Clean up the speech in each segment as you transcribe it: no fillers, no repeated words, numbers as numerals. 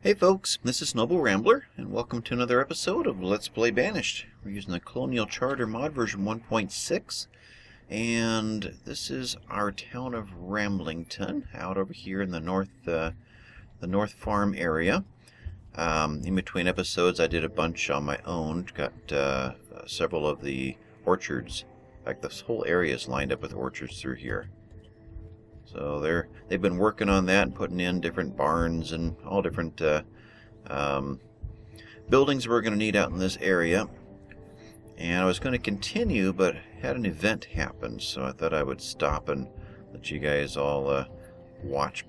Hey folks, this is Noble Rambler, and welcome to another episode of Let's Play Banished. We're using the Colonial Charter mod version 1.6, and this is our town of Ramblington, out over here in the North Farm area. In between episodes I did a bunch on my own, got several of the orchards. In fact, this whole area is lined up with orchards through here. So they've been working on that and putting in different barns and all different buildings we're going to need out in this area. And I was going to continue, but had an event happen, so I thought I would stop and let you guys all watch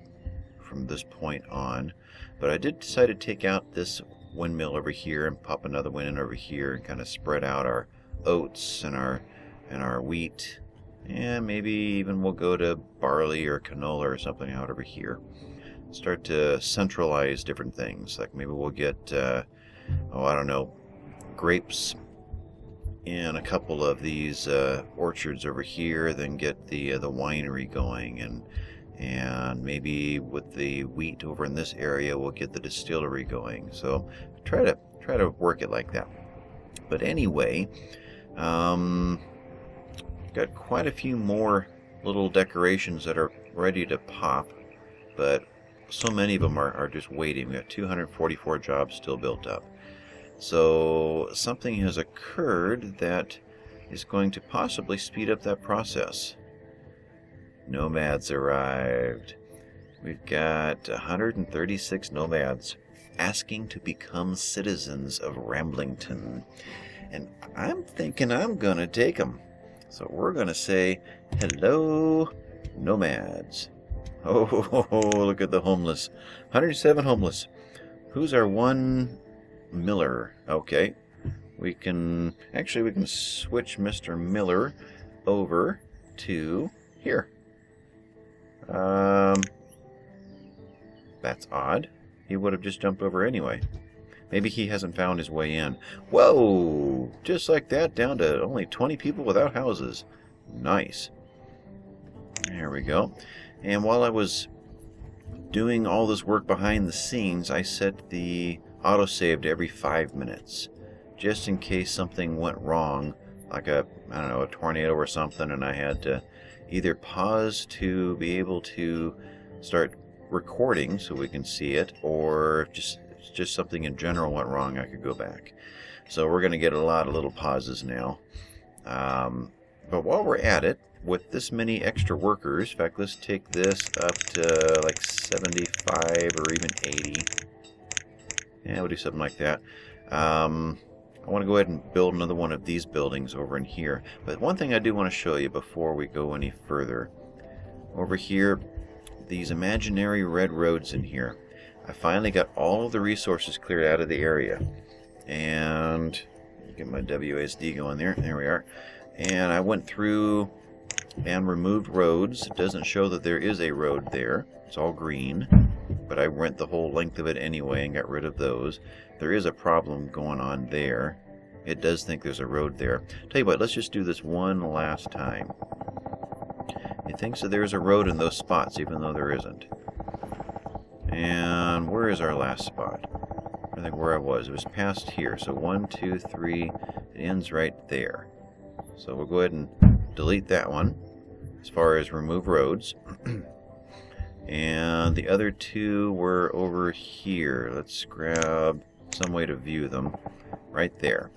from this point on. But I did decide to take out this windmill over here and pop another one in over here and kind of spread out our oats and our wheat. And maybe even we'll go to barley or canola or something out over here. Start to centralize different things. Like maybe we'll get, I don't know, grapes in a couple of these orchards over here. Then get the winery going, and maybe with the wheat over in this area, we'll get the distillery going. So try to work it like that. But anyway. Got quite a few more little decorations that are ready to pop, but so many of them are just waiting. We got 244 jobs still built up. So something has occurred that is going to possibly speed up that process. Nomads arrived. We've got 136 nomads asking to become citizens of Ramblington. And I'm thinking I'm going to take them. So we're going to say, hello, nomads. Oh, look at the homeless. 107 homeless. Who's our one miller? Okay. We can switch Mr. Miller over to here. That's odd. He would have just jumped over anyway. Maybe he hasn't found his way in. Whoa! Just like that, down to only 20 people without houses. Nice. There we go. And while I was doing all this work behind the scenes, I set the autosave to every 5 minutes. Just in case something went wrong, like a tornado or something, and I had to either pause to be able to start recording so we can see it, or just something in general went wrong, I could go back. So we're going to get a lot of little pauses now. But while we're at it, with this many extra workers, in fact, let's take this up to like 75 or even 80. Yeah, we'll do something like that. I want to go ahead and build another one of these buildings over in here. But one thing I do want to show you before we go any further. Over here, these imaginary red roads in here. I finally got all of the resources cleared out of the area, and get my WASD going there. There we are. And I went through and removed roads. It doesn't show that there is a road there. It's all green, but I went the whole length of it anyway and got rid of those. There is a problem going on there. It does think there's a road there. Tell you what, let's just do this one last time. It thinks that there's a road in those spots, even though there isn't. And where is our last spot? I think where I was. It was past here. So 1, 2, 3. It ends right there. So we'll go ahead and delete that one as far as remove roads. And the other two were over here. Let's grab some way to view them. Right there.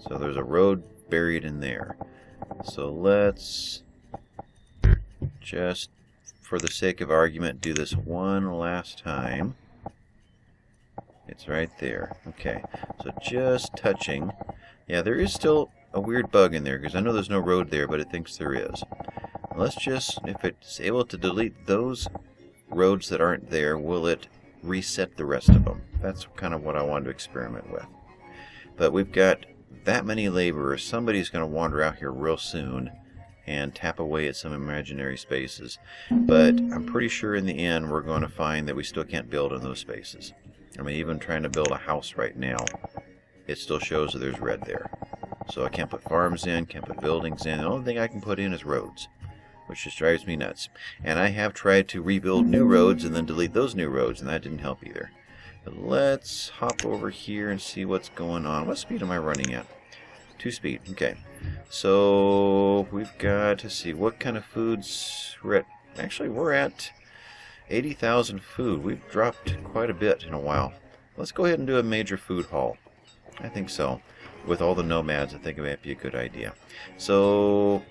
So there's a road buried in there. So let's just, for the sake of argument, do this one last time. It's right there. Okay, so just touching. Yeah, there is still a weird bug in there, because I know there's no road there, but it thinks there is. Let's just, if it's able to delete those roads that aren't there, will it reset the rest of them? That's kind of what I wanted to experiment with. But we've got that many laborers. Somebody's going to wander out here real soon and tap away at some imaginary spaces. But I'm pretty sure in the end we're going to find that we still can't build in those spaces. I mean, even trying to build a house right now, it still shows that there's red there. So I can't put farms in, can't put buildings in. The only thing I can put in is roads. which just drives me nuts. And I have tried to rebuild new roads and then delete those new roads, and that didn't help either. But let's hop over here and see what's going on. What speed am I running at? 2 speed. Okay. So we've got to see what kind of foods we're at. Actually, we're at 80,000 food. We've dropped quite a bit in a while. Let's go ahead and do a major food haul. I think so. With all the nomads, I think it might be a good idea. So,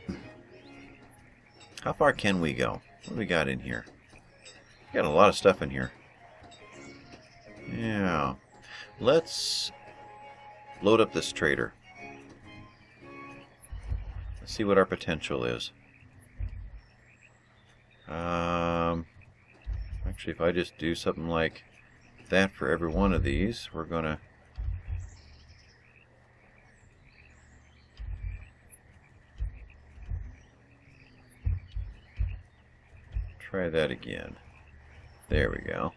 how far can we go? What do we got in here? We got a lot of stuff in here. Yeah. Let's load up this trader. Let's see what our potential is. Actually, if I just do something like that for every one of these, we're gonna try that again. There we go.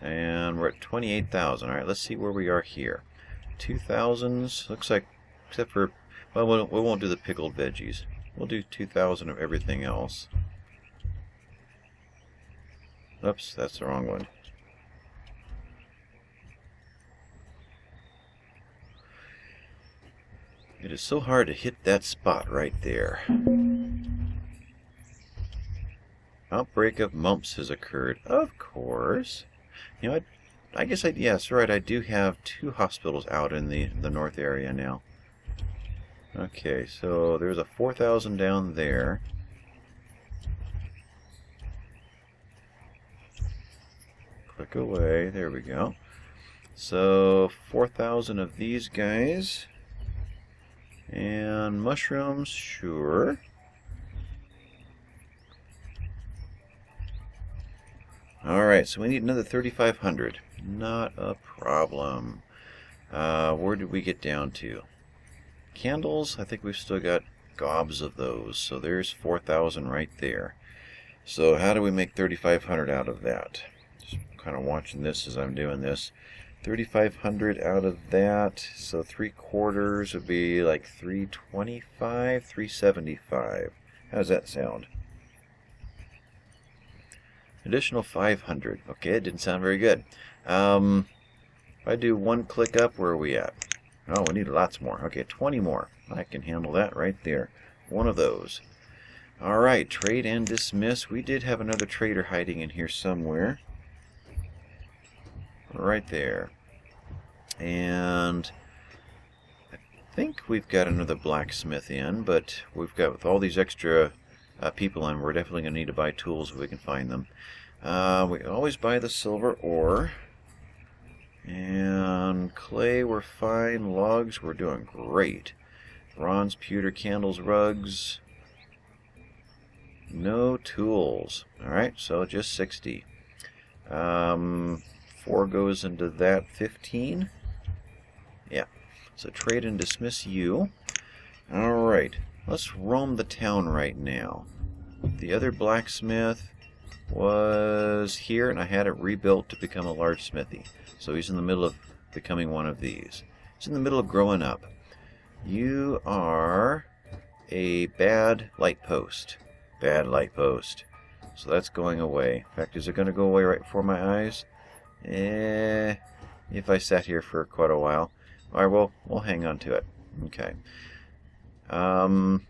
And we're at 28,000. Alright, let's see where we are here. 2,000s. Looks like, except for, well, we won't do the pickled veggies. We'll do 2,000 of everything else. Oops, that's the wrong one. It is so hard to hit that spot right there. Outbreak of mumps has occurred. Of course. You know, I guess yes, right, I do have 2 hospitals out in the north area now. Okay, so there's a 4,000 down there. Click away. There we go. So 4,000 of these guys. And mushrooms, sure. Alright, so we need another 3,500. Not a problem. Where did we get down to? Candles, I think we've still got gobs of those. So there's 4,000 right there. So how do we make 3,500 out of that? Just kind of watching this as I'm doing this. 3,500 out of that, so 3/4 would be like 325, 375. How does that sound? Additional 500. Okay, it didn't sound very good. If I do 1 click up, where are we at? Oh, we need lots more. Okay, 20 more. I can handle that right there. One of those. Alright, trade and dismiss. We did have another trader hiding in here somewhere. Right there. And I think we've got another blacksmith in, but we've got, with all these extra people in, we're definitely going to need to buy tools if we can find them. We always buy the silver ore. And clay, we're fine. Logs, we're doing great. Bronze, pewter, candles, rugs. No tools. Alright, so just 60. 4 goes into that. 15. Yeah. So trade and dismiss you. Alright. Let's roam the town right now. The other blacksmith was here, and I had it rebuilt to become a large smithy. So he's in the middle of becoming one of these. He's in the middle of growing up. You are a bad light post. Bad light post. So that's going away. In fact, is it going to go away right before my eyes? If I sat here for quite a while. Alright, we'll hang on to it. Okay. Trying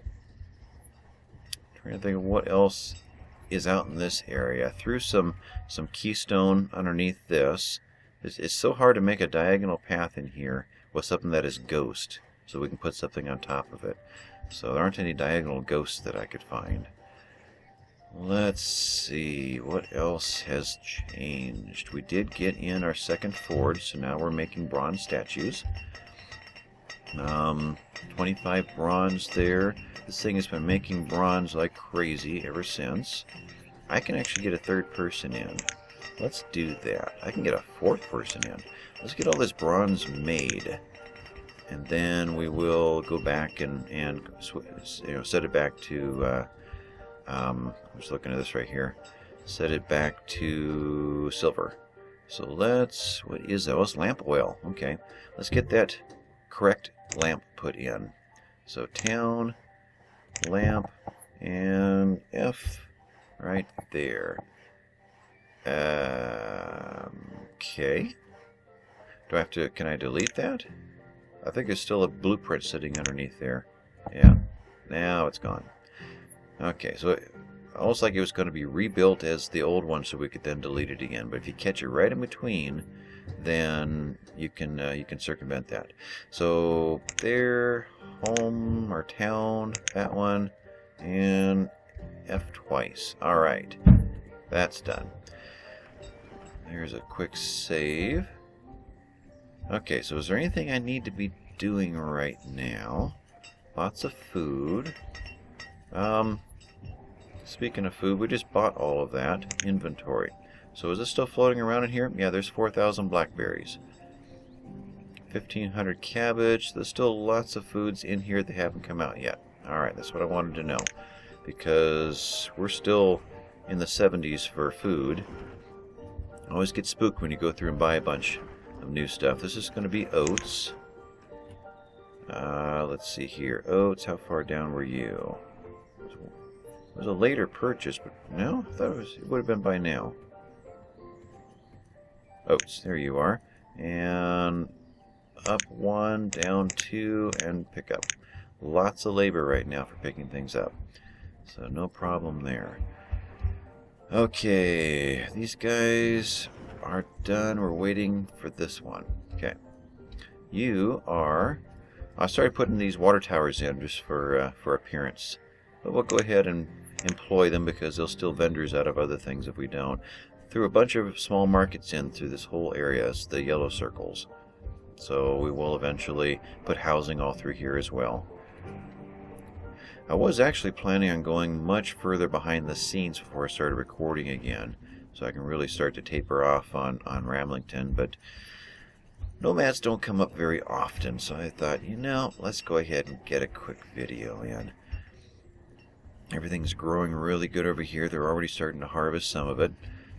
to think of what else is out in this area. Threw some keystone underneath this. It's so hard to make a diagonal path in here with something that is ghost, so we can put something on top of it. So there aren't any diagonal ghosts that I could find. Let's see, what else has changed? We did get in our second forge, so now we're making bronze statues. 25 bronze there. This thing has been making bronze like crazy ever since. I can actually get a 3rd person in. Let's do that. I can get a 4th person in. Let's get all this bronze made. And then we will go back and set it back to... I'm just looking at this right here. Set it back to silver. So let's... What is that? Oh, it's lamp oil. Okay. Let's get that correct lamp put in. So town, lamp, And F right there. Okay. Do I have to, can I delete that? I think there's still a blueprint sitting underneath there. Yeah. Now it's gone. Okay, so almost like it was going to be rebuilt as the old one so we could then delete it again. But if you catch it right in between, then you can circumvent that. So there, home or town, that one, and F twice. All right, that's done. There's a quick save. Okay, so is there anything I need to be doing right now? Lots of food. Speaking of food, we just bought all of that. Inventory. So is this still floating around in here? Yeah, there's 4,000 blackberries. 1,500 cabbage. There's still lots of foods in here that haven't come out yet. Alright, that's what I wanted to know. Because we're still in the 70s for food. I always get spooked when you go through and buy a bunch of new stuff. This is going to be oats. Let's see here. Oats, how far down were you? It was a later purchase, but no? I thought it would have been by now. Oats, there you are. And up 1, down 2, and pick up. Lots of labor right now for picking things up. So no problem there. Okay, these guys are done. We're waiting for this one. Okay. You are... I started putting these water towers in just for appearance. But we'll go ahead and employ them because they'll steal vendors out of other things if we don't. Threw a bunch of small markets in through this whole area, it's the yellow circles. So we will eventually put housing all through here as well. I was actually planning on going much further behind the scenes before I started recording again, so I can really start to taper off on Ramblington, but nomads don't come up very often, so I thought, you know, let's go ahead and get a quick video in. Everything's growing really good over here. They're already starting to harvest some of it.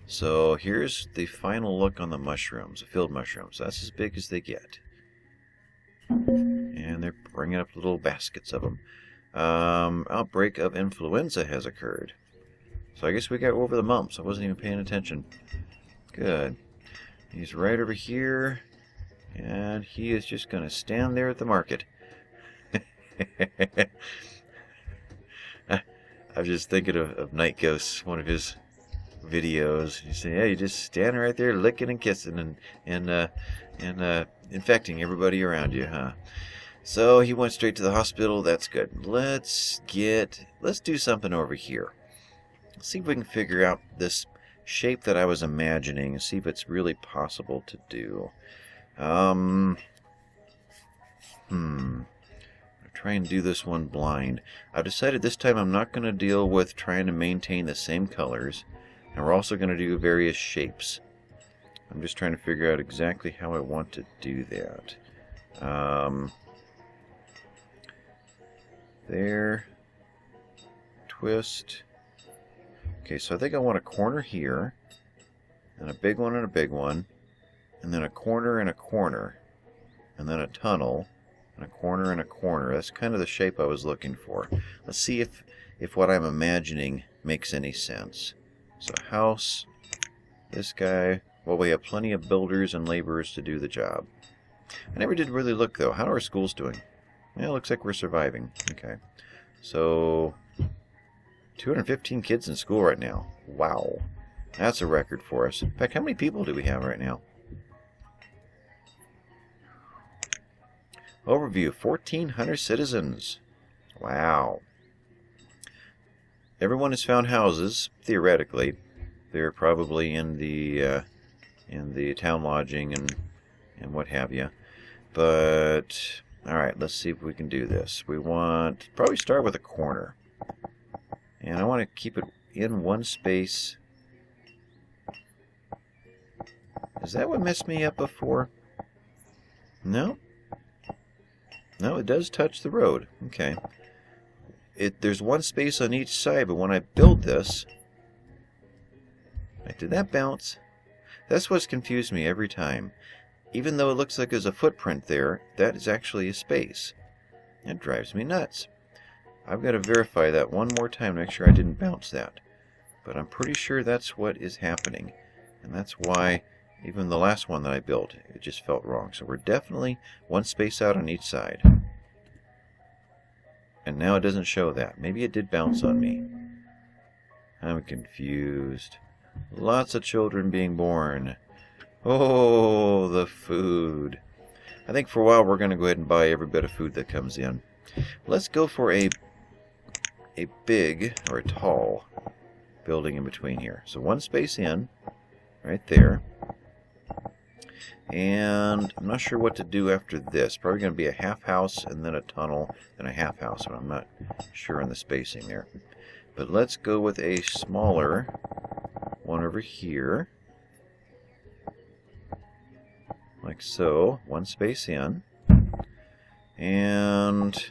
So here's the final look on the mushrooms, the field mushrooms. That's as big as they get. And they're bringing up little baskets of them. Outbreak of influenza has occurred. So I guess we got over the mumps. I wasn't even paying attention. Good. He's right over here. And he is just going to stand there at the market. I was just thinking of Night Ghost, one of his videos. You say, yeah, you just stand right there licking and kissing and infecting everybody around you, huh? So he went straight to the hospital. That's good. Let's do something over here. Let's see if we can figure out this shape that I was imagining and see if it's really possible to do. Try and do this one blind. I've decided this time I'm not going to deal with trying to maintain the same colors, and we're also going to do various shapes. I'm just trying to figure out exactly how I want to do that. There. Twist. Okay, so I think I want a corner here, and a big one and a big one, and then a corner and a corner, and then a tunnel, and a corner and a corner. That's kind of the shape I was looking for. Let's see if what I'm imagining makes any sense. So house, this guy. Well, we have plenty of builders and laborers to do the job. I never did really look, though. How are our schools doing? Yeah, it looks like we're surviving. Okay. So, 215 kids in school right now. Wow. That's a record for us. In fact, how many people do we have right now? Overview, 1,400 citizens. Wow. Everyone has found houses, theoretically. They're probably in the town lodging and what have you. But, alright, let's see if we can do this. We want, probably start with a corner. And I want to keep it in one space. Is that what messed me up before? No? No, it does touch the road. Okay. There's one space on each side, but when I build this... Right, did that bounce? That's what's confused me every time. Even though it looks like there's a footprint there, that is actually a space. That drives me nuts. I've got to verify that one more time to make sure I didn't bounce that. But I'm pretty sure that's what is happening. And that's why even the last one that I built, it just felt wrong. So we're definitely one space out on each side. And now it doesn't show that. Maybe it did bounce on me. I'm confused. Lots of children being born. Oh, the food. I think for a while we're going to go ahead and buy every bit of food that comes in. Let's go for a big, or a tall, building in between here. So one space in, right there. And I'm not sure what to do after this. Probably going to be a half house and then a tunnel and a half house. But I'm not sure on the spacing there. But let's go with a smaller one over here. Like so. One space in. And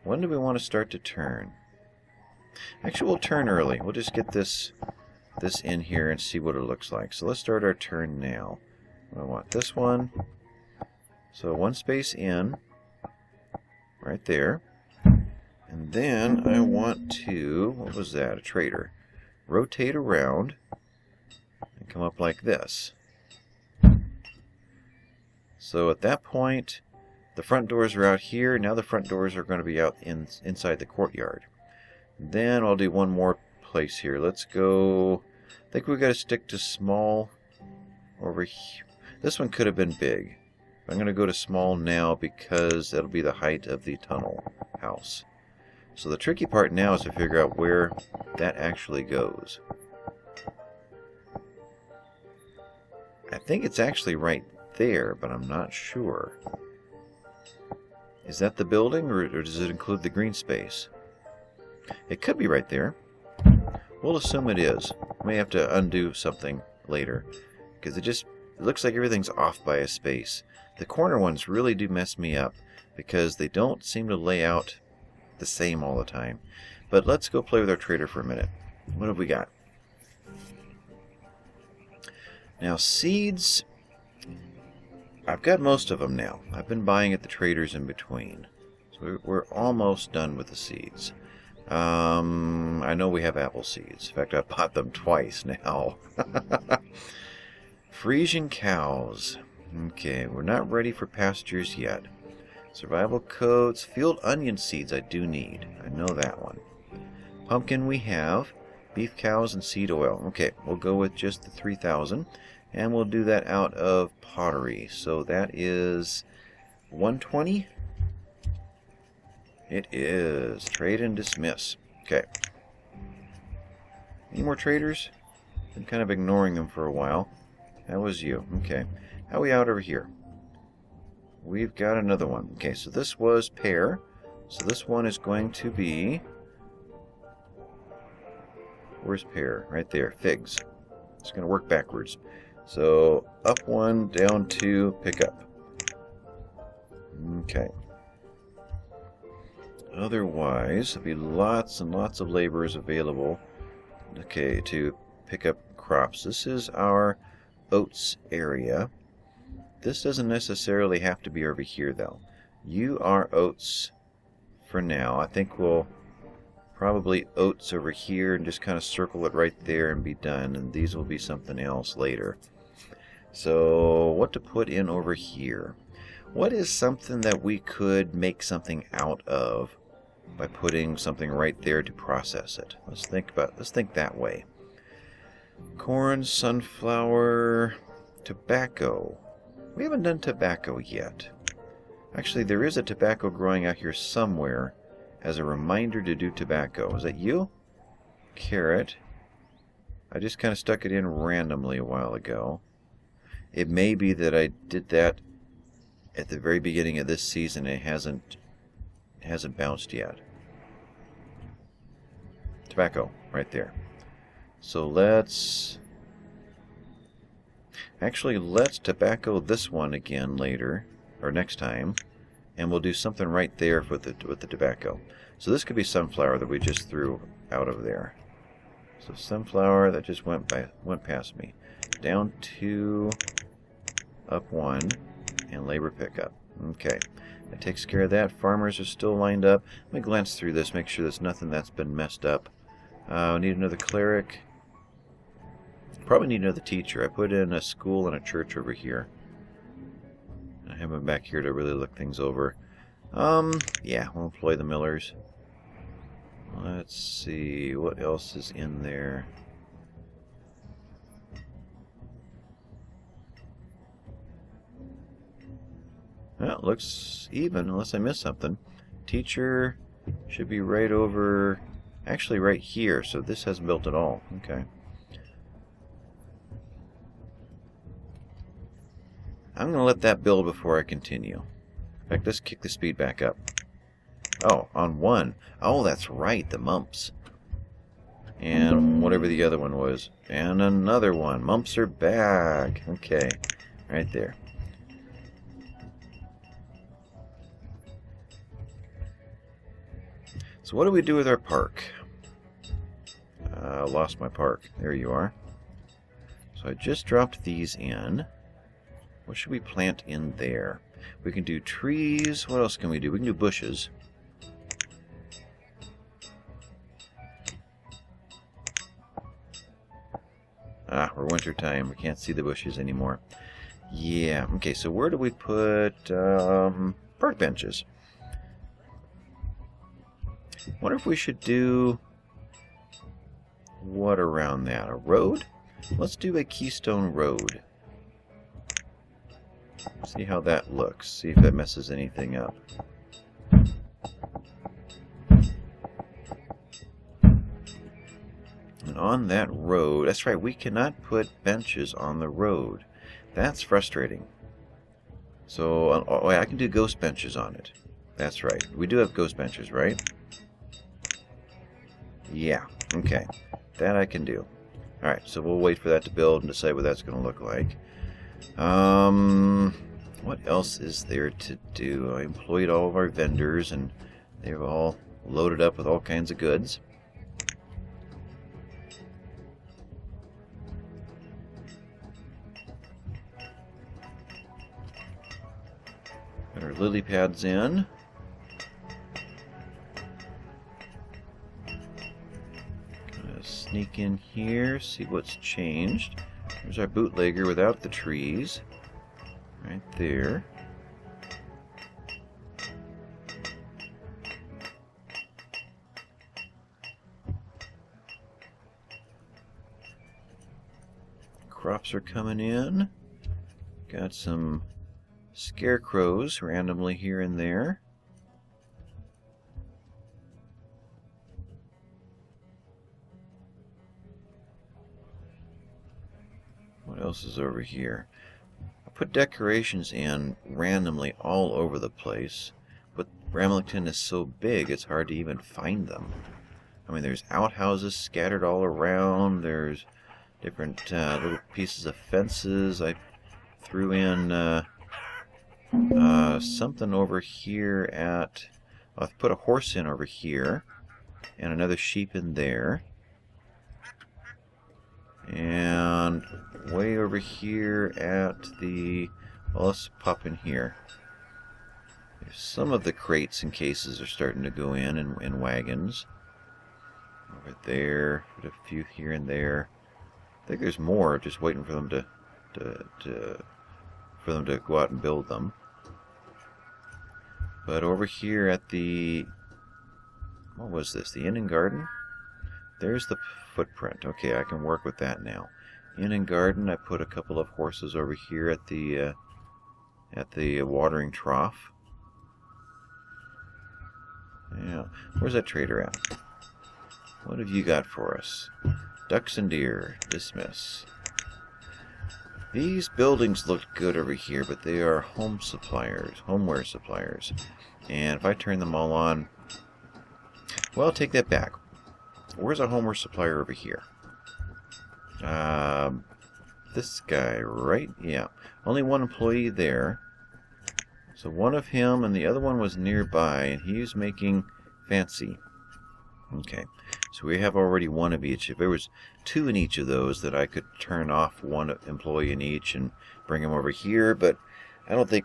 when do we want to start to turn? Actually, we'll turn early. We'll just get this in here and see what it looks like. So let's start our turn now. I want this one. So one space in, right there. And then I want to, what was that? A trader. Rotate around and come up like this. So at that point, the front doors are out here. Now the front doors are going to be out inside the courtyard. Then I'll do one more place here. Let's go, I think we've got to stick to small over here. This one could have been big. I'm going to go to small now because that'll be the height of the tunnel house. So the tricky part now is to figure out where that actually goes. I think it's actually right there, but I'm not sure. Is that the building, or does it include the green space? It could be right there. We'll assume it is. We may have to undo something later, because it looks like everything's off by a space. The corner ones really do mess me up because they don't seem to lay out the same all the time. But let's go play with our trader for a minute. What have we got? Now seeds, I've got most of them now. I've been buying at the traders in between. So we're almost done with the seeds. I know we have apple seeds. In fact, I've bought them twice now. Frisian cows. Okay, we're not ready for pastures yet. Survival coats. Field onion seeds I do need. I know that one. Pumpkin we have. Beef cows and seed oil. Okay, we'll go with just the 3,000. And we'll do that out of pottery. So that is 120. It is. Trade and dismiss. Okay. Any more traders? Been kind of ignoring them for a while. That was you. Okay. How are we out over here? We've got another one. Okay, so this was pear. So this one is going to be... Where's pear? Right there. Figs. It's going to work backwards. So up one, down two, pick up. Okay. Otherwise, there'll be lots and lots of laborers available. Okay, to pick up crops. This is our oats area. This doesn't necessarily have to be over here, though. You are oats for now. I think we'll probably oats over here and just kind of circle it right there and be done. And these will be something else later. So, what to put in over here? What is something that we could make something out of by putting something right there to process it? Let's think that way. Corn, sunflower, tobacco. We haven't done tobacco yet. Actually, there is a tobacco growing out here somewhere as a reminder to do tobacco. Is that you? Carrot. I just kind of stuck it in randomly a while ago. It may be that I did that at the very beginning of this season. It hasn't bounced yet. Tobacco, right there. So let's tobacco this one again later, or next time, and we'll do something right there with the tobacco. So this could be sunflower that we just threw out of there. So sunflower that just went past me. Down 2, up 1, and labor pickup. Okay. That takes care of that. Farmers are still lined up. Let me glance through this, make sure there's nothing that's been messed up. We need another cleric. Probably need another teacher. I put in a school and a church over here. I have them back here to really look things over. Yeah, we'll employ the millers. Let's see, what else is in there? Well, it looks even, unless I missed something. Teacher should be right over, actually right here, so this hasn't built at all. Okay. I'm going to let that build before I continue. In fact, let's kick the speed back up. Oh, on one. Oh, that's right, the mumps. And whatever the other one was. And another one. Mumps are back. Okay, right there. So what do we do with our park? Lost my park. There you are. So I just dropped these in. What should we plant in there? We can do trees. What else can we do? We can do bushes. Ah, we're winter time. We can't see the bushes anymore. Yeah. Okay, so where do we put park benches? Wonder if we should do what around that? A road? Let's do a keystone road. See how that looks. See if that messes anything up. And on that road, that's right, we cannot put benches on the road. That's frustrating. So, oh, I can do ghost benches on it. That's right. We do have ghost benches, right? Yeah, okay. That I can do. Alright, so we'll wait for that to build and decide what that's going to look like. What else is there to do? I employed all of our vendors and they're all loaded up with all kinds of goods. Got our lily pads in. Gonna sneak in here, see what's changed. There's our bootlegger without the trees. Right there. Crops are coming in. Got some scarecrows randomly here and there. What else is over here? I put decorations in randomly all over the place, but Ramlington is so big it's hard to even find them. I mean, there's outhouses scattered all around. There's different little pieces of fences. I threw in something over here at... I've put a horse in over here and another sheep in there. And way over here at the... Well, let's pop in here. Some of the crates and cases are starting to go in wagons. Over there, put a few here and there. I think there's more, just waiting for them to go out and build them. But over here at the... What was this? The Inn and Garden? There's the footprint. Okay, I can work with that now. Inn and Garden, I put a couple of horses over here at the watering trough. Yeah. Where's that trader at? What have you got for us? Ducks and deer. Dismiss. These buildings look good over here, but they are home suppliers, homeware suppliers. And if I turn them all on... Well, I'll take that back. Where's a homeware supplier over here? This guy, right? Yeah. Only one employee there. So one of him and the other one was nearby, and he's making fancy. Okay. So we have already one of each. If there was two in each of those, that I could turn off one employee in each and bring him over here, but I don't think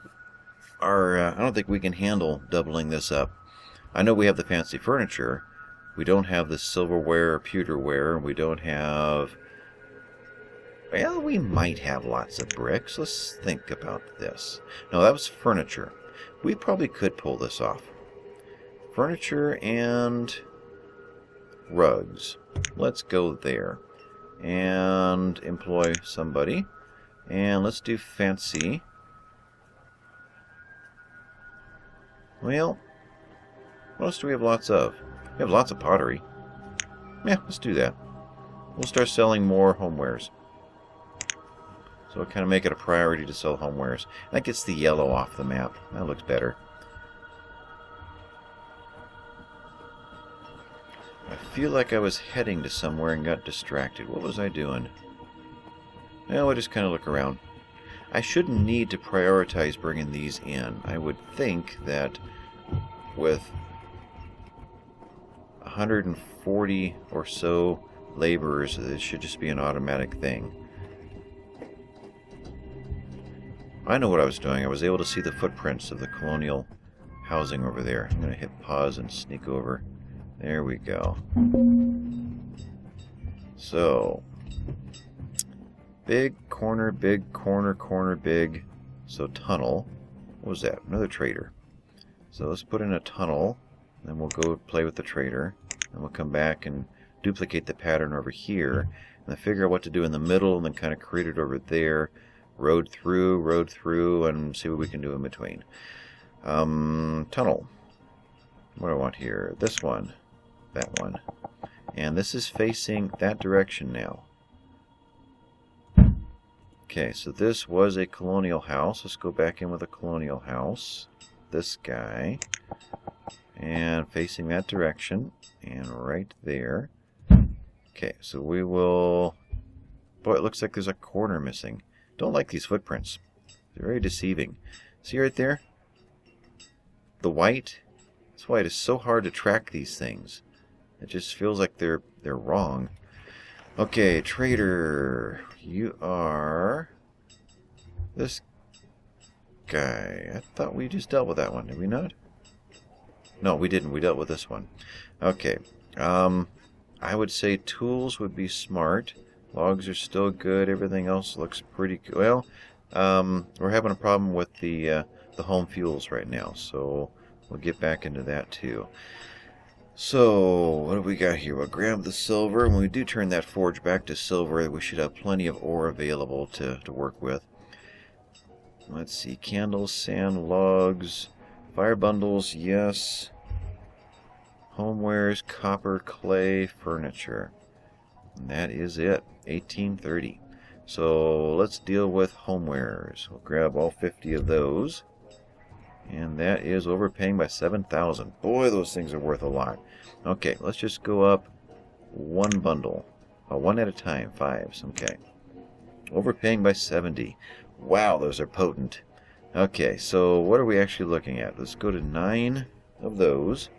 I don't think we can handle doubling this up. I know we have the fancy furniture. We don't have the silverware or pewterware. We don't have... Well, we might have lots of bricks. Let's think about this. No, that was furniture. We probably could pull this off. Furniture and rugs. Let's go there. And employ somebody. And let's do fancy. Well, what else do we have lots of? We have lots of pottery. Yeah, let's do that. We'll start selling more homewares. So we'll kind of make it a priority to sell homewares. That gets the yellow off the map. That looks better. I feel like I was heading to somewhere and got distracted. What was I doing? Well, I just kind of look around. I shouldn't need to prioritize bringing these in. I would think that with 140 or so laborers, this should just be an automatic thing. I know what I was doing. I was able to see the footprints of the colonial housing over there. I'm going to hit pause and sneak over. There we go. So, big corner, corner, big. So tunnel. What was that? Another trader. So let's put in a tunnel. Then we'll go play with the trader. Then we'll come back and duplicate the pattern over here. And then figure out what to do in the middle and then kind of create it over there. Road through, and see what we can do in between. Tunnel. What do I want here? This one. That one. And this is facing that direction now. Okay, so this was a colonial house. Let's go back in with a colonial house. This guy. And facing that direction. And right there. Okay, so we will... Boy, it looks like there's a corner missing. Don't like these footprints. They're very deceiving. See right there? The white? That's why it is so hard to track these things. It just feels like they're wrong. Okay, trader. You are this guy. I thought we just dealt with that one. Did we not? No, we didn't. We dealt with this one. Okay. I would say tools would be smart. Logs are still good. Everything else looks pretty good. Well, we're having a problem with the home fuels right now, so we'll get back into that too. So, what do we got here? We'll grab the silver. When we do turn that forge back to silver, we should have plenty of ore available to work with. Let's see. Candles, sand, logs, fire bundles, yes. Homewares, copper, clay, furniture. And that is it. 1830. So let's deal with homewares. We'll grab all 50 of those. And that is overpaying by 7,000. Boy, those things are worth a lot. Okay, let's just go up one bundle. One at a time. 5s. Okay. Overpaying by 70. Wow, those are potent. Okay, so what are we actually looking at? Let's go to 9 of those.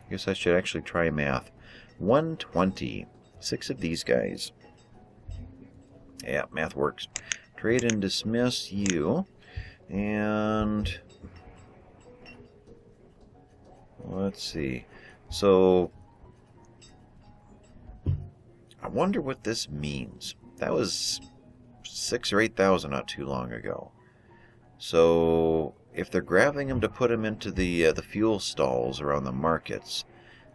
I guess I should actually try math. 120. 6 of these guys. Yeah, math works. Trade and dismiss you. And let's see. So I wonder what this means. That was 6,000 or 8,000 not too long ago. So if they're grabbing them to put them into the fuel stalls around the markets,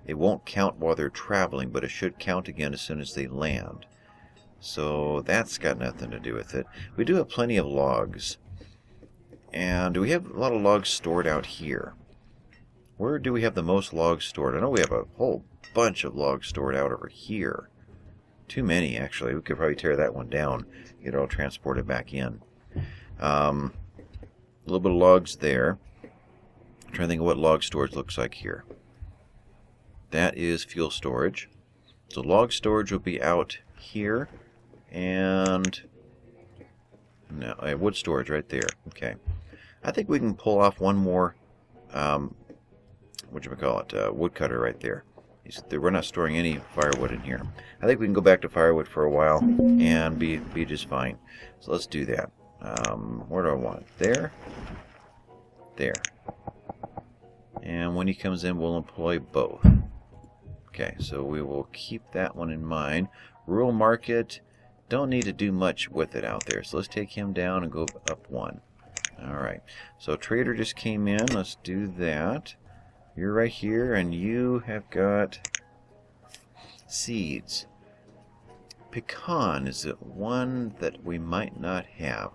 it won't count while they're traveling, but it should count again as soon as they land. So that's got nothing to do with it. We do have plenty of logs. And we have a lot of logs stored out here. Where do we have the most logs stored? I know we have a whole bunch of logs stored out over here. Too many, actually. We could probably tear that one down, get it all transported back in. A little bit of logs there. I'm trying to think of what log storage looks like here. That is fuel storage. So log storage will be out here. And no, wood storage right there. Okay. I think we can pull off one more, woodcutter right there. We're not storing any firewood in here. I think we can go back to firewood for a while and be just fine. So let's do that. Where do I want? There. There. And when he comes in, we'll employ both. Okay, so we will keep that one in mind. Rural market, don't need to do much with it out there. So let's take him down and go up one. Alright, so trader just came in. Let's do that. You're right here, and you have got seeds. Pecan is it one that we might not have.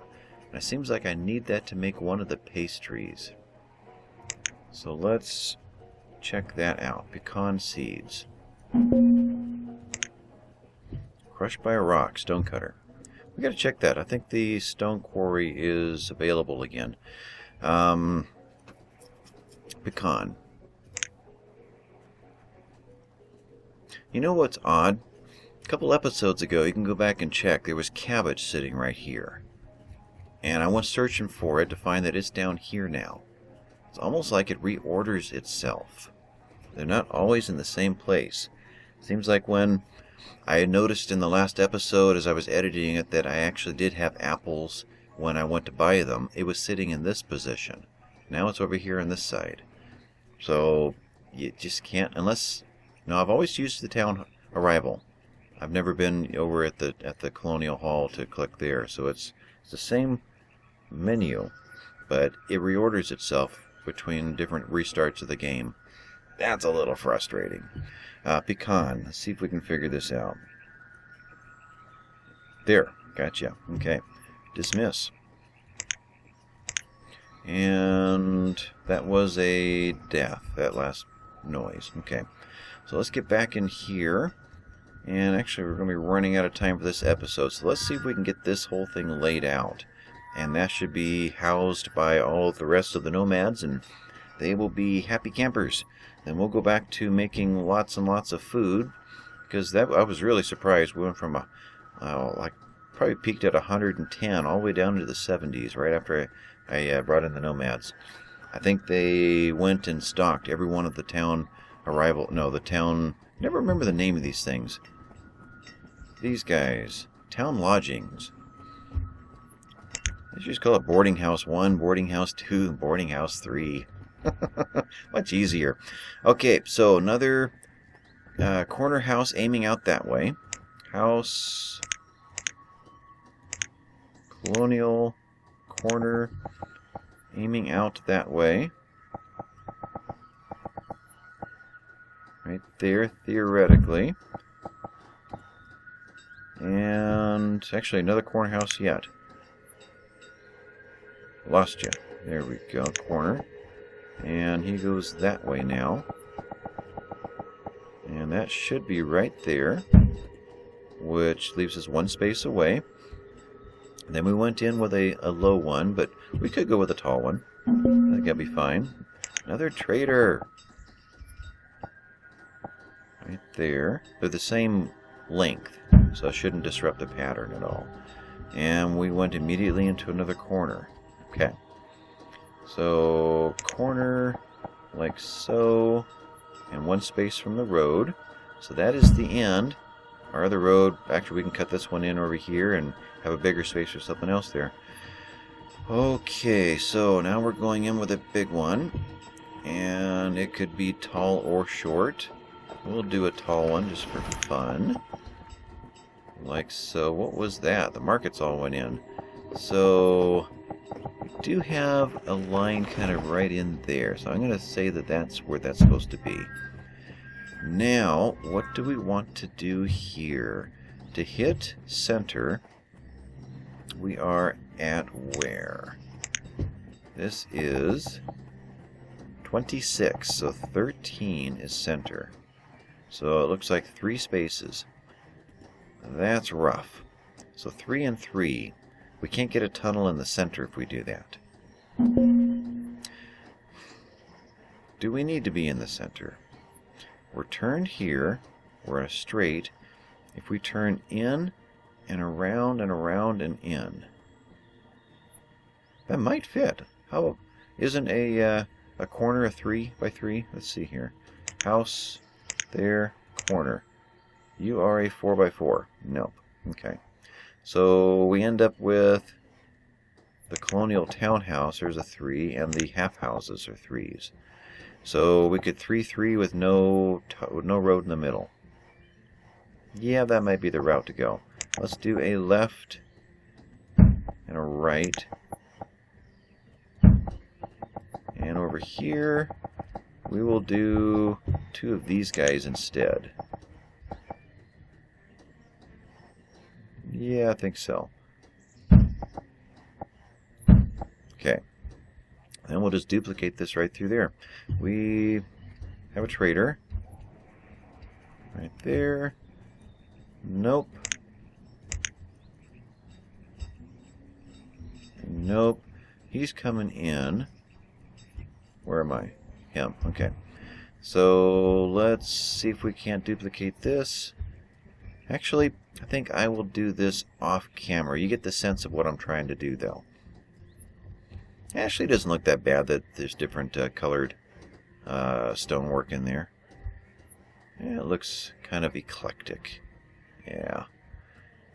And it seems like I need that to make one of the pastries. So let's check that out. Pecan seeds. Crushed by a rock. Stonecutter. We got to check that. I think the stone quarry is available again. Pecan. You know what's odd? A couple episodes ago, you can go back and check, there was cabbage sitting right here. And I went searching for it to find that it's down here now. It's almost like it reorders itself. They're not always in the same place. Seems like when I had noticed in the last episode as I was editing it that I actually did have apples when I went to buy them, it was sitting in this position. Now it's over here on this side. So you just can't, unless... Now I've always used the town arrival. I've never been over at the Colonial Hall to click there, so it's the same menu, but it reorders itself between different restarts of the game. That's a little frustrating. Pecan. Let's see if we can figure this out. There. Gotcha. Okay. Dismiss. And that was a death, that last noise. Okay. So let's get back in here. And actually, we're going to be running out of time for this episode. So let's see if we can get this whole thing laid out. And that should be housed by all of the rest of the nomads, and they will be happy campers. Then we'll go back to making lots and lots of food, because that I was really surprised. We went from like probably peaked at 110 all the way down to the 70s right after I brought in the nomads. I think they went and stocked every one of the town arrival. No, the town. Never remember the name of these things. These guys, town lodgings. Let's just call it boarding house 1, boarding house 2, and boarding house 3. Much easier. Okay, so another corner house aiming out that way. House, Colonial, corner, aiming out that way. Right there, theoretically. And actually another corner house yet. Lost you. There we go, corner. And he goes that way now. And that should be right there, which leaves us one space away. And then we went in with a low one, but we could go with a tall one. I think that'd be fine. Another trader. Right there. They're the same length, so it shouldn't disrupt the pattern at all. And we went immediately into another corner. Okay. So, corner, like so, and one space from the road. So that is the end. Our other road, actually we can cut this one in over here and have a bigger space for something else there. Okay, so now we're going in with a big one. And it could be tall or short. We'll do a tall one just for fun. Like so. What was that? The markets all went in. So we do have a line kind of right in there. So I'm going to say that that's where that's supposed to be. Now, what do we want to do here? To hit center, we are at where? This is 26, so 13 is center. So it looks like 3 spaces. That's rough. So 3 and 3. We can't get a tunnel in the center if we do that. Do we need to be in the center? We're turned here. We're in a straight. If we turn in and around and around and in, that might fit. How isn't a corner a 3 by 3? Let's see here. House, there, corner. You are a 4 by 4. Nope. Okay. So we end up with the Colonial Townhouse, there's a 3, and the half houses are 3s. So we could 3-3 with no road in the middle. Yeah, that might be the route to go. Let's do a left and a right. And over here, we will do 2 of these guys instead. Yeah, I think so. Okay. Then we'll just duplicate this right through there. We have a trader. Right there. Nope. Nope. He's coming in. Where am I? Him. Okay. So let's see if we can't duplicate this. Actually, I think I will do this off camera. You get the sense of what I'm trying to do, though. Actually, it doesn't look that bad that there's different colored stonework in there. Yeah, it looks kind of eclectic. Yeah.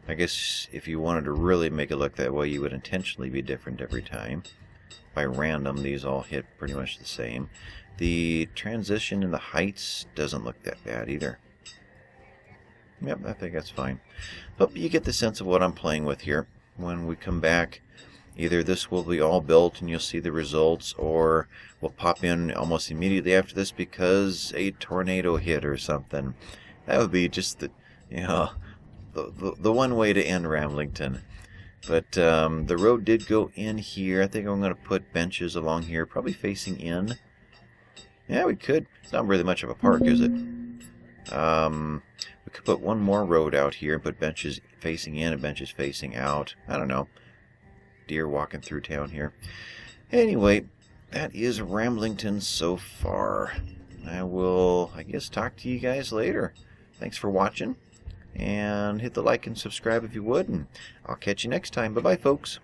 I guess if you wanted to really make it look that way, you would intentionally be different every time. By random, these all hit pretty much the same. The transition in the heights doesn't look that bad either. Yep, I think that's fine. But you get the sense of what I'm playing with here. When we come back, either this will be all built and you'll see the results, or we'll pop in almost immediately after this because a tornado hit or something. That would be just the, you know, the one way to end Ramblington. But the road did go in here. I think I'm going to put benches along here, probably facing in. Yeah, we could. It's not really much of a park, is it? We could put one more road out here and put benches facing in and benches facing out. I don't know. Deer walking through town here. Anyway, that is Ramblington so far. I will, I guess, talk to you guys later. Thanks for watching. And hit the like and subscribe if you would. And I'll catch you next time. Bye-bye, folks.